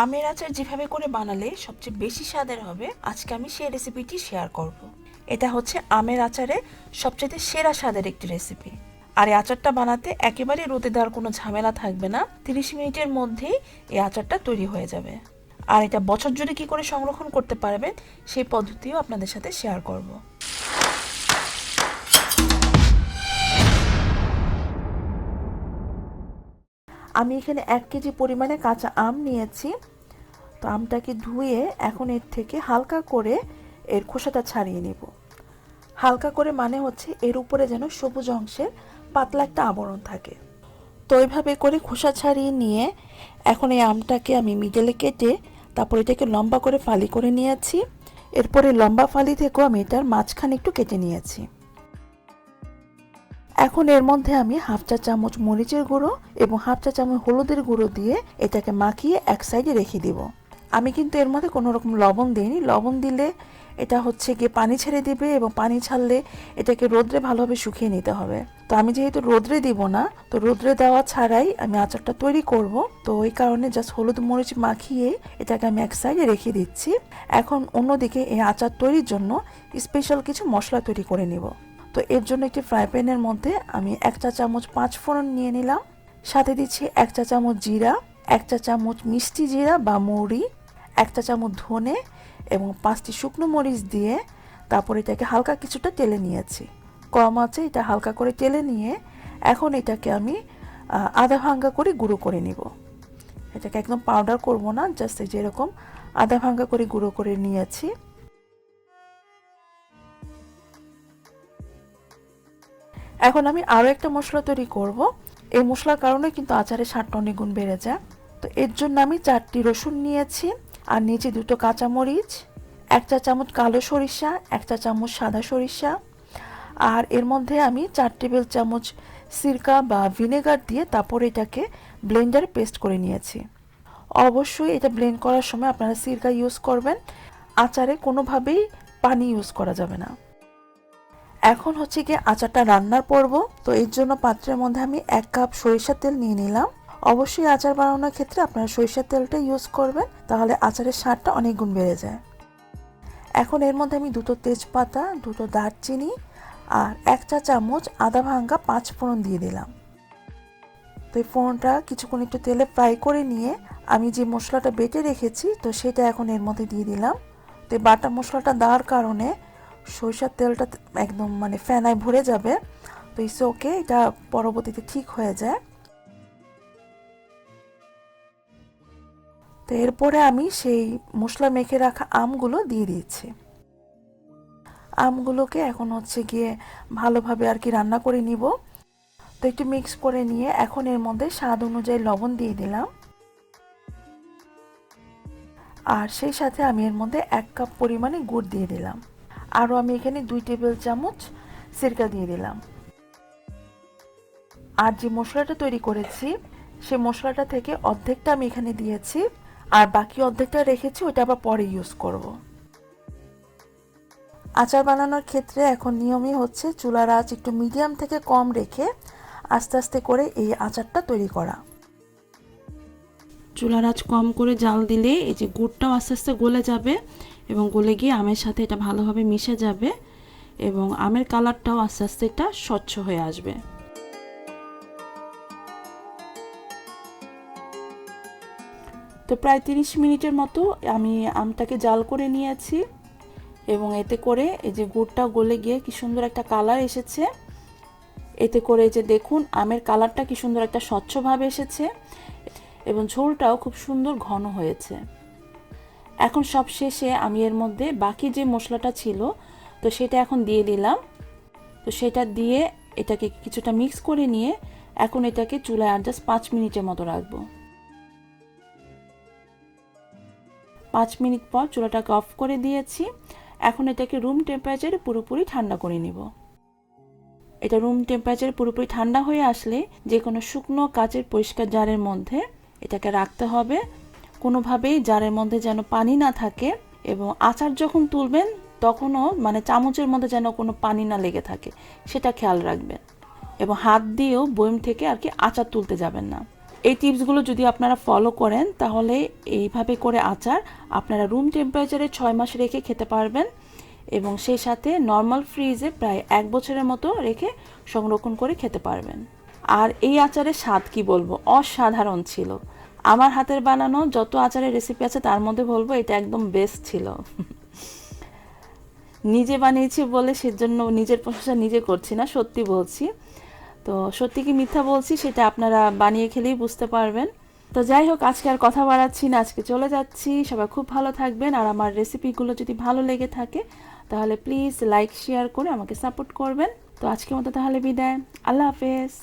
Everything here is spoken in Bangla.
আমের আচার যেভাবে করে বানালে সবচেয়ে বেশি স্বাদের হবে, আজকে আমি সেই রেসিপিটি শেয়ার করব। এটা হচ্ছে আমের আচারে সবচেয়ে সেরা স্বাদের একটি রেসিপি। আর এই আচারটা বানাতে একেবারে রোদে দেওয়ার কোনো ঝামেলা থাকবে না। 30 মিনিটের মধ্যেই এই আচারটা তৈরি হয়ে যাবে। আর এটা বছর জুড়ে কি করে সংরক্ষণ করতে পারবেন সেই পদ্ধতিও আপনাদের সাথে শেয়ার করব। আমি এখানে 1 কেজি পরিমাণে কাঁচা আম নিয়েছি। তো আমটাকে ধুয়ে এখন এর থেকে হালকা করে এর খোসাটা ছাড়িয়ে নেব। হালকা করে মানে হচ্ছে এর উপরে যেন সবুজ অংশের পাতলা একটা আবরণ থাকে। তো এইভাবে করে খোসা ছাড়িয়ে নিয়ে এখন এই আমটাকে আমি মিডলে কেটে তারপর এটাকে লম্বা করে ফালি করে নিয়েছি। এরপরে লম্বা ফালি থেকেও আমি এটার মাঝখানে একটু কেটে নিয়েছি। এখন এর মধ্যে আমি হাফ চা চামচ মরিচের গুঁড়ো এবং হাফ চা চামচ হলুদের গুঁড়ো দিয়ে এটাকে মাখিয়ে এক সাইডে রেখে দিব। আমি কিন্তু এর মধ্যে কোনো রকম লবণ দিইনি। লবণ দিলে এটা হচ্ছে গিয়ে পানি ছেড়ে দিবে এবং পানি ছাড়লে এটাকে রোদ্রে ভালোভাবে শুকিয়ে নিতে হবে। তো আমি যেহেতু রোদ্রে দিব না, তো রোদ্রে দেওয়া ছাড়াই আমি আচারটা তৈরি করব। তো ওই কারণে জাস্ট হলুদ মরিচ মাখিয়ে এটাকে আমি এক সাইডে রেখে দিচ্ছি। এখন অন্যদিকে এই আচার তৈরির জন্য স্পেশাল কিছু মশলা তৈরি করে নিব। তো এর জন্য একটি ফ্রাই প্যানের মধ্যে আমি 1 চা চামচ 5 ফোড়ন নিয়ে নিলাম। সাথে দিচ্ছি 1 চা চামচ জিরা, 1 চা চামচ মিষ্টি জিরা বা মৌরি, 1 চা চামচ ধনে এবং 5টি শুকনো মরিচ দিয়ে তারপর এটাকে হালকা কিছুটা তেলে নিয়েছি। কম আছে এটা হালকা করে তেলে নিয়ে এখন এটাকে আমি আধা ভাঙ্গা করে গুঁড়ো করে নিব। এটাকে একদম পাউডার করব না, জাস্ট যেরকম আধা ভাঙ্গা করে গুঁড়ো করে নিয়েছি। এখন আমি আরও একটা মশলা তৈরি করব। এই মশলার কারণে কিন্তু আচারের স্বাদটা অনেক গুণ বেড়ে যায়। তো এর জন্য আমি 4টি রসুন নিয়েছি আর নিচে 2টো কাঁচামরিচ, 1 চা চামচ কালো সরিষা, 1 চা চামচ সাদা সরিষা, আর এর মধ্যে আমি 4 টেবিল চামচ সিরকা বা ভিনেগার দিয়ে তারপর এটাকে ব্লেন্ডারে পেস্ট করে নিয়েছি। অবশ্যই এটা ব্লেন্ড করার সময় আপনারা সিরকা ইউজ করবেন। আচারে কোনোভাবেই পানি ইউজ করা যাবে না। এখন হচ্ছে গিয়ে আচারটা রান্নার পর্ব। তো এর জন্য পাত্রের মধ্যে আমি 1 কাপ সরিষার তেল নিয়ে নিলাম। অবশ্যই আচার বানানোর ক্ষেত্রে আপনারা সরিষার তেলটা ইউজ করবেন, তাহলে আচারের স্বাদটা অনেক গুণ বেড়ে যায়। এখন এর মধ্যে আমি 2টো তেজপাতা, 2টো দারচিনি আর 1 চা চামচ আদা ভাঙ্গা 5 ফোড়ন দিয়ে দিলাম। তো এই ফোড়নটা কিছুক্ষণ একটু তেলে ফ্রাই করে নিয়ে আমি যে মশলাটা বেটে রেখেছি তো সেটা এখন এর মধ্যে দিয়ে দিলাম। তো এই বাটা মশলাটা দেওয়ার কারণে সরিষার তেলটা একদম মানে ফেনায় ভরে যাবে। তো ইটস ওকে, এটা পরবর্তীতে ঠিক হয়ে যায়। তো এরপরে আমি সেই মশলা মেখে রাখা আমগুলো দিয়ে দিচ্ছি। আমগুলোকে এখন হচ্ছে গিয়ে ভালোভাবে আর কি রান্না করে নিব। তো একটু মিক্স করে নিয়ে এখন এর মধ্যে স্বাদ অনুযায়ী লবণ দিয়ে দিলাম। আর সেই সাথে আমি এর মধ্যে 1 কাপ পরিমাণে গুড় দিয়ে দিলাম। আরও আমি এখানে 2 টেবিল চামচ সিরকা দিয়ে দিলাম। আর যে মশলাটা তৈরি করেছি সেই মশলাটা থেকে অর্ধেকটা আমি এখানে দিয়েছি আর বাকি অর্ধেকটা রেখেছি, ওটা আবার পরে ইউজ করব। আচার বানানোর ক্ষেত্রে এখন নিয়মই হচ্ছে চুলার আঁচ একটু মিডিয়াম থেকে কম রেখে আস্তে আস্তে করে এই আচারটা তৈরি করা। চুলার আঁচ কম করে জাল দিলে এই যে গুড়টাও আস্তে আস্তে গলে যাবে এবং গলে গিয়ে আমের সাথে এটা ভালোভাবে মিশে যাবে এবং আমের কালারটাও আস্তে আস্তে এটা স্বচ্ছ হয়ে আসবে। তো প্রায় 30 মিনিটের মতো আমি আমটাকে জাল করে নিয়েছি এবং এতে করে এই যে গুড়টা গলে গিয়ে কি সুন্দর একটা কালার এসেছে। এতে করে যে দেখুন আমের কালারটা কি সুন্দর একটা স্বচ্ছভাবে এসেছে এবং ঝোলটাও খুব সুন্দর ঘন হয়েছে। এখন সব শেষে আমি এর মধ্যে বাকি যে মশলাটা ছিল তো সেটা এখন দিয়ে দিলাম। তো সেটা দিয়ে এটাকে কিছুটা মিক্স করে নিয়ে এখন এটাকে চুলায় আর জাস্ট 5 মিনিটের মতো রাখবো। 5 মিনিট পর চুলাটাকে অফ করে দিয়েছি। এখন এটাকে রুম টেম্পারেচারে পুরোপুরি ঠান্ডা করে নিব। এটা রুম টেম্পারেচারে পুরোপুরি ঠান্ডা হয়ে আসলে যে কোনো শুকনো কাচের পরিষ্কার জারের মধ্যে এটাকে রাখতে হবে। কোনোভাবেই জারের মধ্যে যেন পানি না থাকে এবং আচার যখন তুলবেন তখনও মানে চামচের মধ্যে যেন কোনো পানি না লেগে থাকে সেটা খেয়াল রাখবেন এবং হাত দিয়েও বয়ম থেকে আর কি আচার তুলতে যাবেন না। এই টিপসগুলো যদি আপনারা ফলো করেন তাহলে এইভাবে করে আচার আপনারা রুম টেম্পারেচারে 6 মাস রেখে খেতে পারবেন এবং সেই সাথে নর্মাল ফ্রিজে প্রায় 1 বছরের মতো রেখে সংরক্ষণ করে খেতে পারবেন। আর এই আচারের স্বাদ কি বলবো, অসাধারণ ছিল। আমার হাতের বানানো যত আচারের রেসিপি আছে তার মধ্যে বলবো এটা একদম বেস্ট ছিল। নিজে বানিয়েছি বলে সেজন্য নিজের প্রশংসা নিজে করছি না, সত্যি বলছি। তো সত্যি কি মিথ্যা বলছি সেটা আপনারা বানিয়ে খেলেই বুঝতে পারবেন। তো যাই হোক, আজকে আর কথা বাড়াচ্ছি না, আজকে চলে যাচ্ছি। সবাই খুব ভালো থাকবেন, আর আমার রেসিপিগুলো যদি ভালো লেগে থাকে তাহলে প্লিজ লাইক শেয়ার করে আমাকে সাপোর্ট করবেন। তো আজকের মতো তাহলে বিদায়, আল্লাহ হাফেজ।